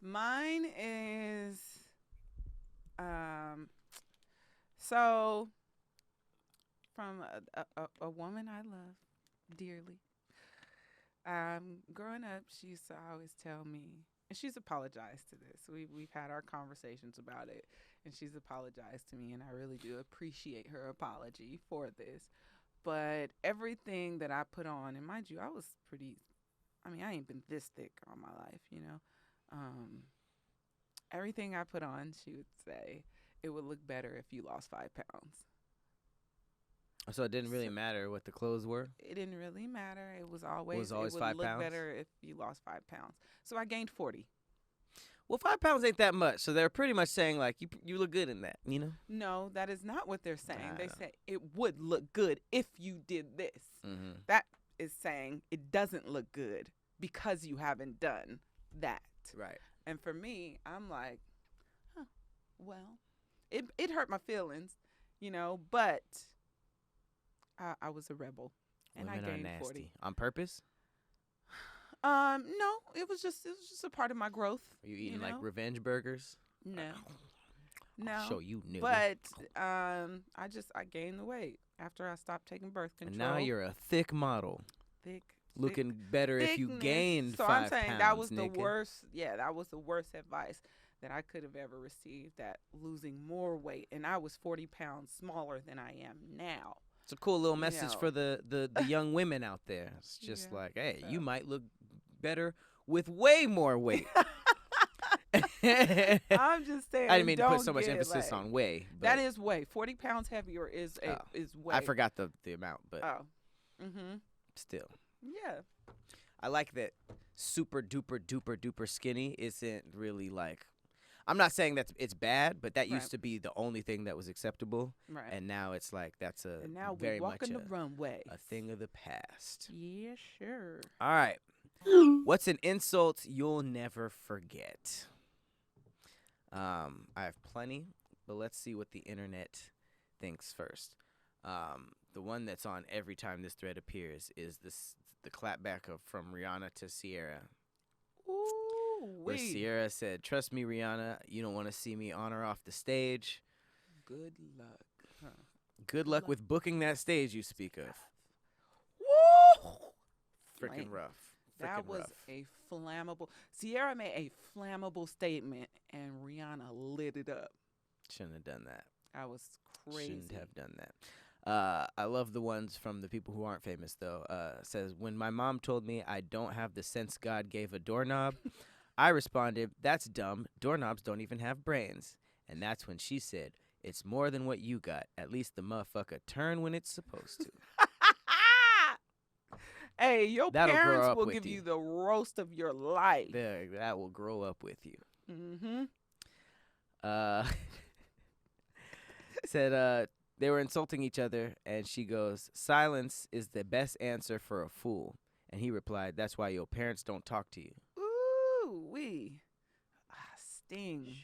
S1: Mine is so from a woman I love dearly. Growing up, she used to always tell me, and she's apologized to this. We've had our conversations about it, and she's apologized to me, and I really do appreciate her apology for this. But everything that I put on, and mind you, I was pretty. I mean, I ain't been this thick all my life, you know. Everything I put on, she would say, it would look better if you lost 5 pounds.
S2: So it didn't really
S1: So-
S2: matter what the clothes were.
S1: It didn't really matter. It was always
S2: always
S1: it would
S2: 5
S1: look
S2: pounds?
S1: better if you lost 5 pounds. So I gained 40.
S2: Well, 5 pounds ain't that much, so they're pretty much saying like you look good in that, you know.
S1: No, that is not what they're saying.
S2: I
S1: They
S2: know.
S1: say it would look good if you did this.
S2: Mm-hmm.
S1: That is saying it doesn't look good because you haven't done that.
S2: Right.
S1: And for me, I'm like, well, it hurt my feelings, you know, but I was a rebel, and
S2: Women
S1: I
S2: are
S1: gained
S2: nasty
S1: 40.
S2: on purpose.
S1: No, it was just a part of my growth.
S2: Are you eating like
S1: know?
S2: revenge burgers?
S1: No,
S2: I'll
S1: no.
S2: show you, nigga.
S1: But I gained the weight after I stopped taking birth control.
S2: And now you're a thick model,
S1: thick,
S2: looking better if you
S1: thickness.
S2: gained
S1: So
S2: 5
S1: I'm saying
S2: pounds,
S1: that was the
S2: nigga.
S1: worst. Yeah, that was the worst advice that I could have ever received. That losing more weight, and I was 40 pounds smaller than I am now.
S2: It's a cool little message
S1: know.
S2: for the young women out there. It's just
S1: Yeah,
S2: like, hey,
S1: so.
S2: you might look better with way more weight.
S1: I'm just saying.
S2: I didn't mean to put
S1: don't
S2: so much
S1: get,
S2: emphasis
S1: like,
S2: on way. But
S1: that is way. 40 pounds heavier is way.
S2: I forgot the amount, but
S1: Oh. Mm-hmm.
S2: still.
S1: Yeah.
S2: I like that super duper duper duper skinny isn't really like. I'm not saying that it's bad, but that
S1: Right.
S2: used to be the only thing that was acceptable,
S1: Right.
S2: and now it's like that's a
S1: And now
S2: very
S1: we're walking
S2: much
S1: the runway.
S2: a thing of the past.
S1: Yeah, sure.
S2: All right. What's an insult you'll never forget? I have plenty, but let's see what the internet thinks first. The one that's on every time this thread appears is the clapback from Rihanna to Sierra.
S1: Ooh,
S2: Where
S1: wee.
S2: Sierra said, "Trust me, Rihanna, you don't want to see me on or off the stage.
S1: Good luck. Huh.
S2: Good
S1: Good
S2: luck
S1: luck.
S2: with booking that stage you speak of.
S1: Woo!
S2: Freaking
S1: Flame.
S2: rough.
S1: That
S2: Freaking
S1: was
S2: rough.
S1: a flammable. Sierra made a flammable statement, and Rihanna lit it up.
S2: Shouldn't have done that.
S1: I was crazy.
S2: Shouldn't have done that. I love the ones from the people who aren't famous, though. Says, when my mom told me I don't have the sense God gave a doorknob, I responded, that's dumb. Doorknobs don't even have brains. And that's when she said, it's more than what you got. At least the motherfucker turn when it's supposed to.
S1: Hey, your
S2: That'll grow
S1: parents
S2: up
S1: will
S2: with
S1: give
S2: you.
S1: you the roast of your life.
S2: There, that will grow up with you.
S1: Mm-hmm.
S2: Said they were insulting each other, and she goes, silence is the best answer for a fool. And he replied, that's why your parents don't talk to you.
S1: Ooh, wee. Sting.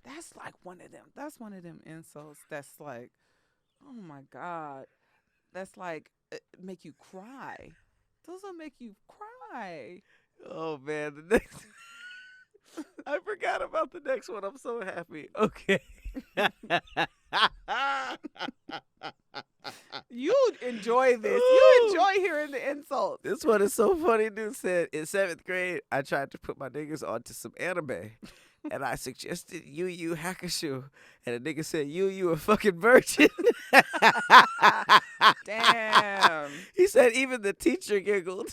S1: That's like one of them. That's one of them insults. That's like, oh my God. That's like make you cry. Those will make you cry.
S2: Oh, man. The next I forgot about the next one. I'm so happy. Okay.
S1: You enjoy this. You enjoy hearing the insults.
S2: This one is so funny. Dude said, in 7th grade, I tried to put my niggas onto some anime. And I suggested Yu Yu Hakusho. And a nigga said, you a fucking virgin.
S1: Damn.
S2: He said even the teacher giggled.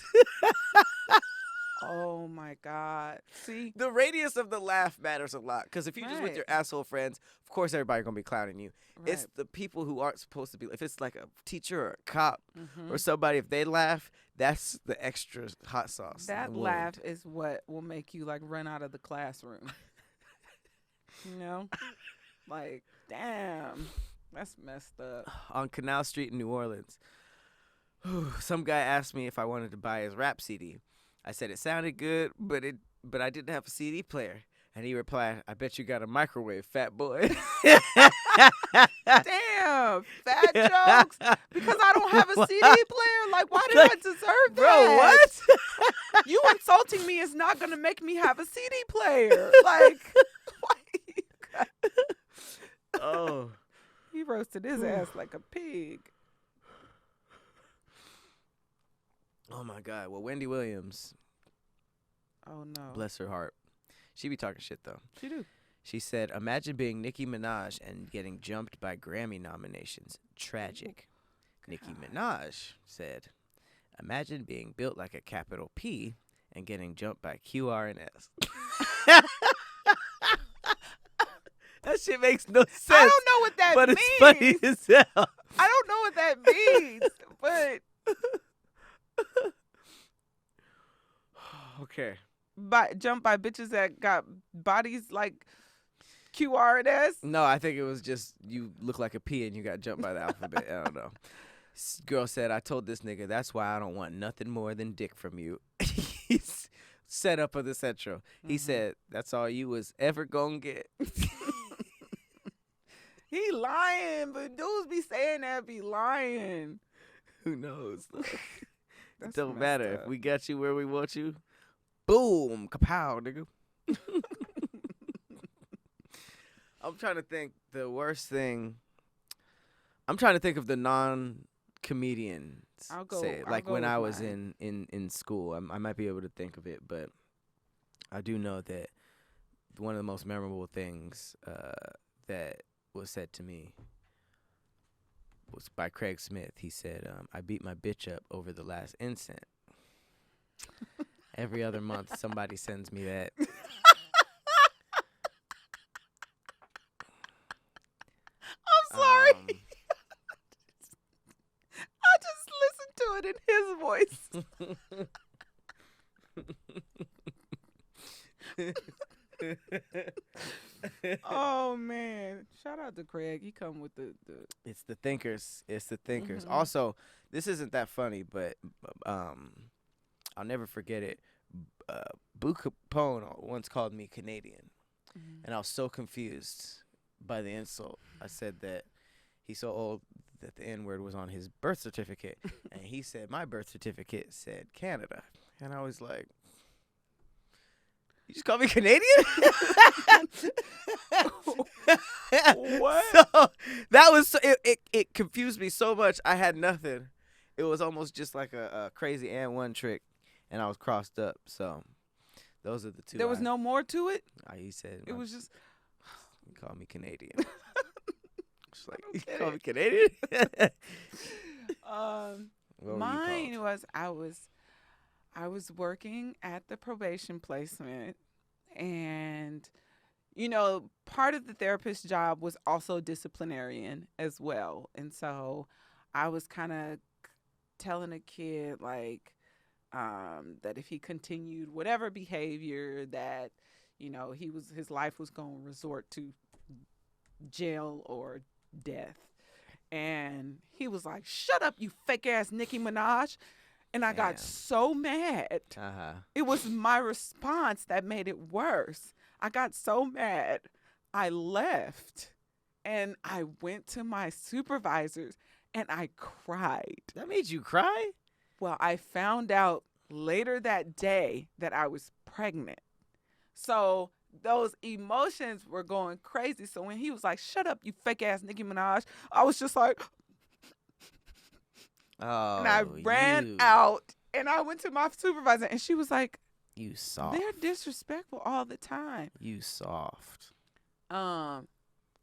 S1: Oh my God. See?
S2: The radius of the laugh matters a lot. Because if you're just with
S1: Right.
S2: your asshole friends, of course everybody's going to be clowning you.
S1: Right.
S2: It's the people who aren't supposed to be. If it's like a teacher or a cop
S1: Mhm.
S2: or somebody, if they laugh, that's the extra hot sauce. in
S1: That
S2: the
S1: laugh
S2: wound.
S1: is what will make you like run out of the classroom. You know? Like, damn. That's messed up.
S2: On Canal Street in New Orleans, some guy asked me if I wanted to buy his rap CD. I said it sounded good, but I didn't have a CD player. And he replied, I bet you got a microwave, fat boy.
S1: Damn. Fat jokes. Because I don't have a CD player. Like, why did I deserve that?
S2: Bro, what?
S1: You insulting me is not going to make me have a CD player. Like, why you got...
S2: Oh.
S1: He roasted his ass like a pig.
S2: Oh, my God. Well, Wendy Williams,
S1: Oh, no.
S2: bless her heart. She be talking shit, though.
S1: She do.
S2: She said, imagine being Nicki Minaj and getting jumped by Grammy nominations. Tragic. Nicki Minaj said, imagine being built like a capital P and getting jumped by QR and S. That shit makes no sense.
S1: I don't know what that
S2: but
S1: means.
S2: it's funny as hell.
S1: I don't know what that means. But
S2: Okay.
S1: jump by bitches that got bodies like QR and S.
S2: No, I think it was just you look like a P and you got jumped by the alphabet. I don't know. Girl said, I told this nigga, that's why I don't want nothing more than dick from you. He's set up for the Central. He said, that's all you was ever gonna get.
S1: He lying, but dudes be saying that be lying.
S2: Who knows?
S1: That's
S2: It don't
S1: messed
S2: matter.
S1: up.
S2: If we got you where we want you, boom, kapow, nigga. I'm trying to think the worst thing. I'm trying to think of the non-comedians.
S1: I'll go
S2: Like when
S1: with
S2: I was
S1: mine.
S2: in school. I might be able to think of it, but I do know that one of the most memorable things that was said to me was by Craig Smith. He said, I beat my bitch up over the last incense. Every other month, somebody sends me that.
S1: I'm sorry. I just listened to it in his voice. Oh man! Shout out to Craig. He come with the.
S2: It's the thinkers. It's the thinkers.
S1: Mhm.
S2: Also, this isn't that funny, but I'll never forget it. Boo Capone once called me Canadian, and I was so confused by the insult. I said that he's so old that the N-word was on his birth certificate, and he said my birth certificate said Canada, and I was like, You just call me Canadian?
S1: What?
S2: So that was it confused me so much. I had nothing. It was almost just like a crazy and one trick, and I was crossed up. So those are the two.
S1: There was no more to it.
S2: He said
S1: It was just.
S2: you call me Canadian. Just like you call me Canadian. What were you
S1: Mine
S2: called?
S1: was I was working at the probation placement, and part of the therapist job was also disciplinarian as well. And so I was kind of telling a kid like that if he continued whatever behavior that his life was going to resort to jail or death. And he was like, "Shut up, you fake ass Nicki Minaj." And I got
S2: Damn.
S1: so mad. It was my response that made it worse. I got so mad. I left and I went to my supervisors and I cried.
S2: That made you cry?
S1: Well, I found out later that day that I was pregnant. So those emotions were going crazy. So when he was like, "Shut up, you fake ass Nicki Minaj," I was just like,
S2: Oh,
S1: and I ran out and I went to my supervisor and she was like,
S2: You soft.
S1: "They're disrespectful all the time."
S2: You soft.
S1: Um,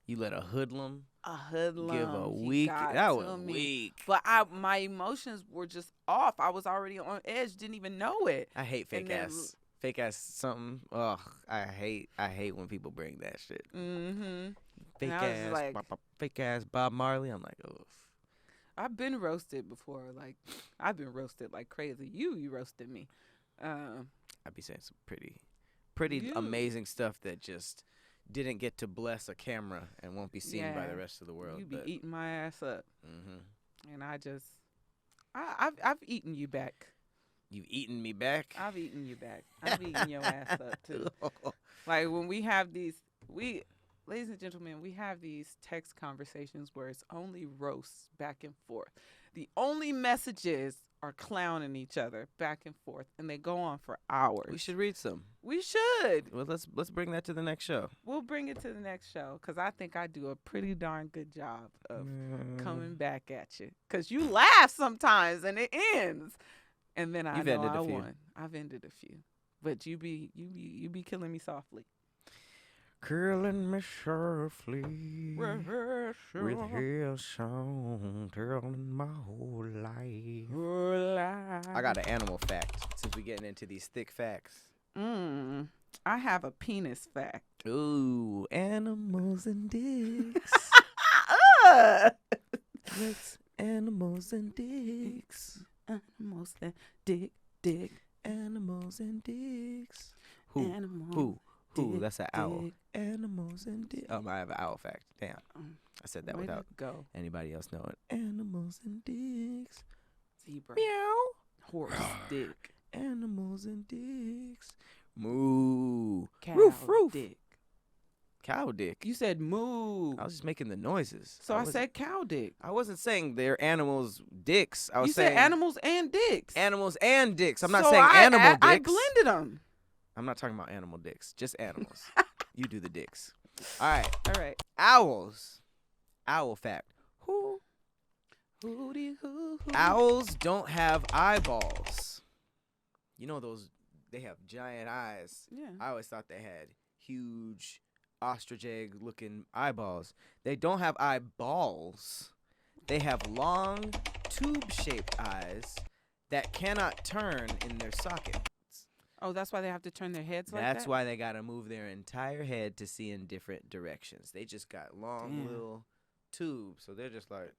S2: You let a hoodlum
S1: a hoodlum.
S2: give a
S1: he
S2: weak.
S1: got
S2: That
S1: to
S2: was
S1: me.
S2: weak.
S1: But my emotions were just off. I was already on edge. Didn't even know it.
S2: I hate fake
S1: And then-
S2: ass something. Ugh, I hate when people bring that shit.
S1: Mm-hmm.
S2: Fake
S1: I was
S2: ass,
S1: like-
S2: fake ass Bob Marley. I'm like, ugh.
S1: I've been roasted before. Like I've been roasted like crazy. You roasted me.
S2: I'd be saying some pretty
S1: You-
S2: amazing stuff that just didn't get to bless a camera and won't be seen by
S1: Yeah.
S2: the rest of the world.
S1: You be
S2: but,
S1: eating my ass up,
S2: mm-hmm.
S1: and I've eaten you back.
S2: You've eaten me back.
S1: I've eaten you back. I've eaten your ass up too. Like when we have these, ladies and gentlemen, we have these text conversations where it's only roasts back and forth. The only messages are clowning each other back and forth, and they go on for hours.
S2: We should read some.
S1: We should.
S2: Well, let's bring that to the next show.
S1: We'll bring it to the next show because I think I do a pretty darn good job of coming back at you. Because you laugh sometimes and it ends, and then I
S2: You've
S1: know
S2: ended
S1: I
S2: a few.
S1: won. I've ended a few, but you be killing me softly.
S2: Curling me softly with his song, telling my whole life. I got an animal fact since we're getting into these thick facts.
S1: I have a penis fact.
S2: Ooh, animals and dicks. Let's animals and dicks.
S1: Animals and dick.
S2: Animals and dicks.
S1: Animals.
S2: Who?
S1: Dick,
S2: That's an owl.
S1: dick.
S2: Animals and dicks. I have an owl fact. Damn. I said that
S1: Way to
S2: without
S1: go.
S2: anybody else knowing. Animals and dicks.
S1: Zebra.
S2: Meow.
S1: Horse dick.
S2: Animals and dicks. Moo.
S1: Cow
S2: Roof, roof.
S1: dick.
S2: Cow dick.
S1: You said moo.
S2: I was just making the noises.
S1: So I said cow dick.
S2: I wasn't saying they're animals' dicks. I was
S1: You
S2: saying
S1: said animals and dicks.
S2: animals and dicks. I'm not
S1: So
S2: saying animal dicks.
S1: I blended them.
S2: I'm not talking about animal dicks. Just animals. You do the dicks. All right.
S1: All right.
S2: Owls. Owl fact.
S1: Hooty hoo hoo.
S2: Owls don't have eyeballs. You know those, they have giant eyes.
S1: Yeah.
S2: I always thought they had huge ostrich egg looking eyeballs. They don't have eyeballs. They have long tube shaped eyes that cannot turn in their socket.
S1: Oh, that's why they have to turn their heads like that?
S2: That's why they gotta move their entire head to see in different directions. They just got long
S1: Damn.
S2: little tubes, so they're just like.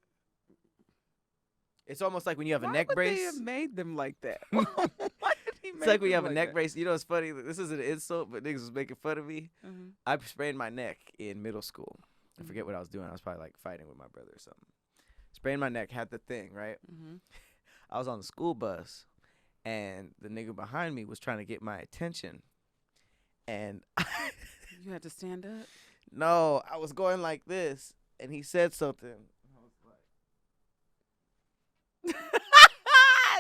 S2: It's almost like when you have a
S1: Why
S2: neck
S1: would
S2: brace.
S1: they have made them like that? Why did he
S2: It's
S1: make
S2: like when you
S1: them
S2: have a neck
S1: that?
S2: brace. You know, it's funny. This is an insult, but niggas was making fun of me.
S1: Mhm.
S2: I sprained my neck in middle school. I
S1: Mhm.
S2: forget what I was doing. I was probably like fighting with my brother or something. Sprained my neck, had the thing, right?
S1: Mhm.
S2: I was on the school bus, and the nigga behind me was trying to get my attention. And
S1: You had to stand up?
S2: no, I was going like this, and he said something. I was like,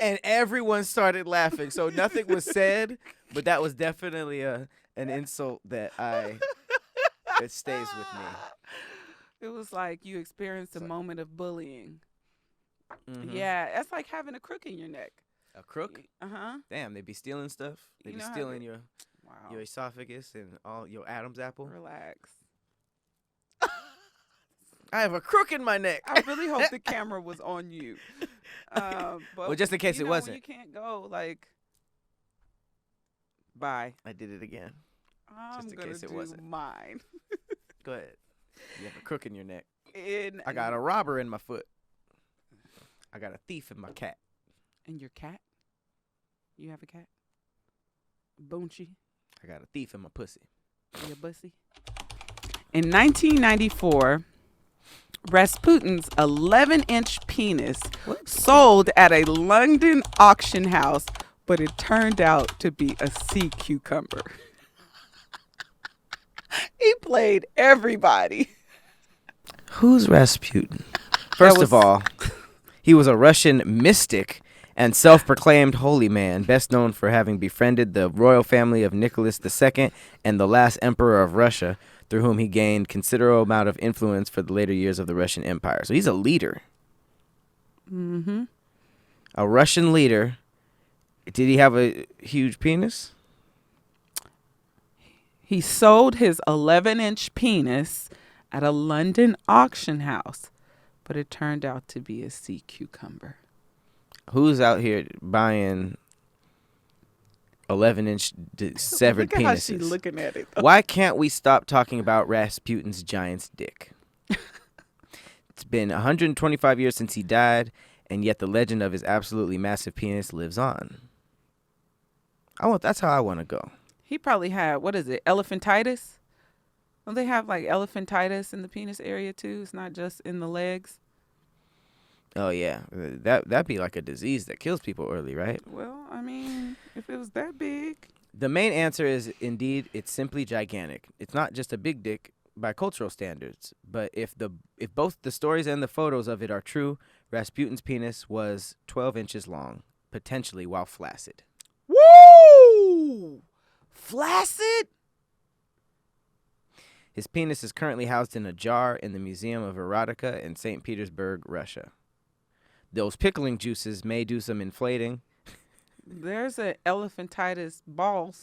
S2: And everyone started laughing. So nothing was said, but that was definitely an insult that stays with me.
S1: It was like you experienced a
S2: So,
S1: moment of bullying.
S2: mm-hmm.
S1: Yeah, that's like having a crook in your neck.
S2: A crook?
S1: Uh-huh.
S2: Damn, they be stealing stuff. They
S1: You
S2: be
S1: know how
S2: stealing
S1: they-
S2: your
S1: Wow.
S2: esophagus and all your Adam's apple.
S1: Relax.
S2: I have a crook in my neck.
S1: I really hope the camera was on you. But
S2: Well, just in case it
S1: when
S2: wasn't.
S1: you can't go, like, bye.
S2: I did it again.
S1: I'm
S2: Just in
S1: gonna
S2: case it
S1: do
S2: wasn't.
S1: mine.
S2: Go ahead. You have a crook in your neck.
S1: And
S2: I got a robber in my foot. I got a thief in my cat.
S1: And your cat? You have a cat? Boonchi?
S2: I got a thief in my pussy.
S1: Your bussy? In 1994, Rasputin's 11-inch penis sold at a London auction house, but it turned out to be a sea cucumber. He played everybody.
S2: Who's Rasputin? First of all, he was a Russian mystic and self-proclaimed holy man, best known for having befriended the royal family of Nicholas II and the last emperor of Russia, through whom he gained considerable amount of influence for the later years of the Russian Empire. So he's a leader.
S1: Mm-hmm.
S2: A Russian leader. Did he have a huge penis?
S1: He sold his 11-inch penis at a London auction house, but it turned out to be a sea cucumber.
S2: Who's out here buying 11-inch severed
S1: Look at
S2: penises?
S1: how she's looking at it.
S2: Why can't we stop talking about Rasputin's giant's dick? It's been 125 years since he died, and yet the legend of his absolutely massive penis lives on. That's how I want to go.
S1: He probably had, what is it, elephantitis? Don't they have like elephantitis in the penis area too? It's not just in the legs.
S2: Oh yeah, that'd be like a disease that kills people early, right?
S1: Well, I mean, if it was that big.
S2: The main answer is indeed it's simply gigantic. It's not just a big dick by cultural standards, but if both the stories and the photos of it are true, Rasputin's penis was 12 inches long, potentially while flaccid.
S1: Woo! Flaccid?
S2: His penis is currently housed in a jar in the Museum of Erotica in St. Petersburg, Russia. Those pickling juices may do some inflating.
S1: There's an elephantitis ball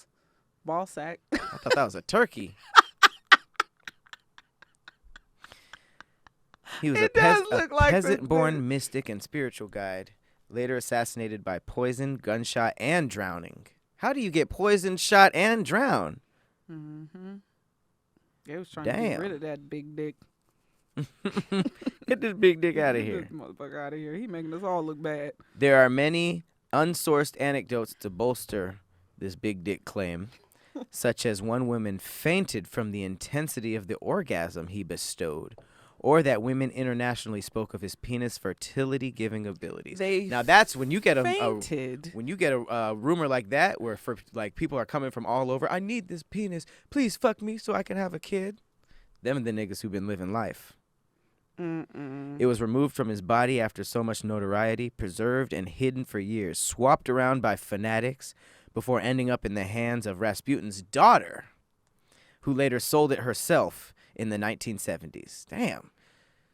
S1: sack.
S2: I thought that was a turkey. He was
S1: It does look like the
S2: peasant-born
S1: thing.
S2: mystic and spiritual guide, later assassinated by poison, gunshot, and drowning. How do you get poisoned, shot, and drown?
S1: Mm-hmm. They was trying to
S2: Damn.
S1: get rid of that big dick.
S2: Get this big dick out of
S1: Get
S2: here.
S1: this motherfucker out of here. He making us all look bad.
S2: There are many unsourced anecdotes to bolster this big dick claim, such as one woman fainted from the intensity of the orgasm he bestowed, or that women internationally spoke of his penis fertility giving abilities. Now that's when you get a rumor like that, where people are coming from all over. I need this penis. Please fuck me so I can have a kid. Them are the niggas who've been living life.
S1: Mm-mm.
S2: It was removed from his body after so much notoriety, preserved and hidden for years, swapped around by fanatics before ending up in the hands of Rasputin's daughter, who later sold it herself in the 1970s. Damn.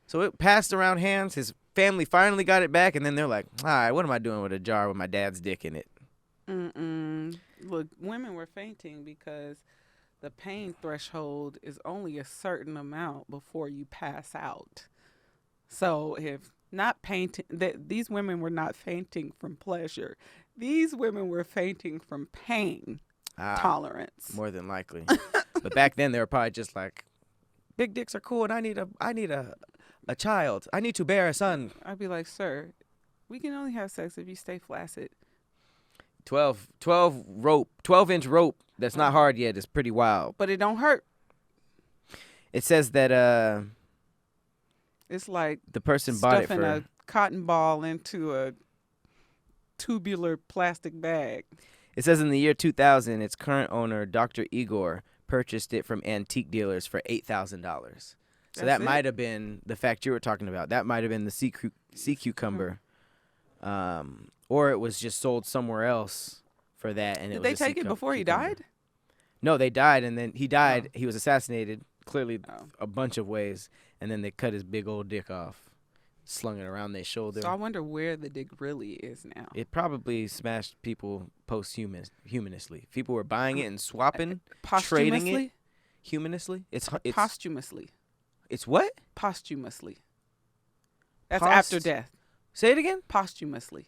S2: So it passed around hands. His family finally got it back, and then they're like, all right, what am I doing with a jar with my dad's dick in it?
S1: Mm-mm. Look, women were fainting because the pain threshold is only a certain amount before you pass out. So if not fainting, these women were not fainting from pleasure. These women were fainting from pain tolerance.
S2: More than likely. But back then, they were probably just like, big dicks are cool, and I need a child. I need to bear a son.
S1: I'd be like, sir, we can only have sex if you stay flaccid.
S2: 12-inch rope that's not hard yet is pretty wild.
S1: But it don't hurt.
S2: It says that
S1: It's like
S2: the person bought it
S1: stuffing
S2: for
S1: a cotton ball into a tubular plastic bag.
S2: It says in the year 2000, its current owner, Dr. Igor, purchased it from antique dealers for $8,000. So that might have been the fact you were talking about. That might have been the sea cucumber, or it was just sold somewhere else for that. And
S1: Did they take it before he died?
S2: No, they died, and then he died.
S1: Oh.
S2: He was assassinated, clearly
S1: Oh.
S2: a bunch of ways, and then they cut his big old dick off, slung it around their shoulder.
S1: So I wonder where the dick really is now.
S2: It probably smashed people posthumously. People were buying it and swapping, trading it humanously. It's
S1: posthumously.
S2: It's what?
S1: Posthumously. That's after death.
S2: Say it again.
S1: Posthumously.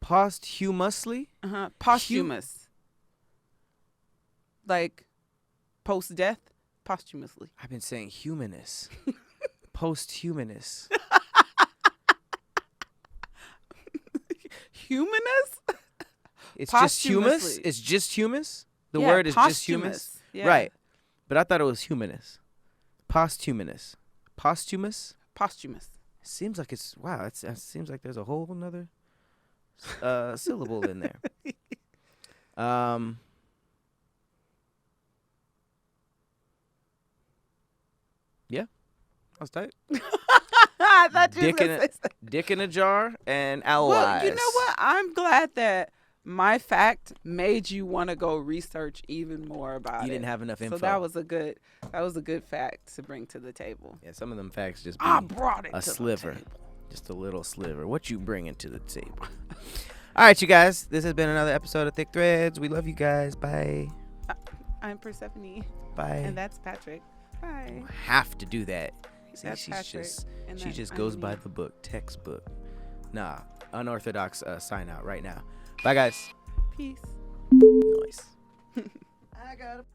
S2: Posthumously.
S1: Posthumous. Like post death. Posthumously.
S2: I've been saying humanist. Posthumanist.
S1: Humanist?
S2: It's just humus. It's just humus. The word is just humus.
S1: Yeah.
S2: Right. But I thought it was humanist. Posthumanist. Posthumous.
S1: Posthumous.
S2: Seems like it's wow. It seems like there's a whole another syllable in there. Yeah, that was tight.
S1: I thought you were gonna say something.
S2: Dick in a jar and owl
S1: Well,
S2: eyes.
S1: you know what? I'm glad that my fact made you want to go research even more about it.
S2: You didn't have enough info.
S1: So that was a good fact to bring to the table.
S2: Yeah, some of them facts just
S1: I brought it
S2: a
S1: to
S2: sliver.
S1: the table.
S2: Just a little sliver. What you bringing to the table? All right, you guys. This has been another episode of Thick Threads. We love you guys. Bye.
S1: I'm Persephanie.
S2: Bye.
S1: And that's Patrick. Bye.
S2: Have to do that. See,
S1: That's
S2: she's
S1: Patrick,
S2: just
S1: and
S2: she
S1: that's
S2: just goes by
S1: me.
S2: the book, textbook. Nah, unorthodox sign out right now. Bye, guys.
S1: Peace.
S2: Nice. I got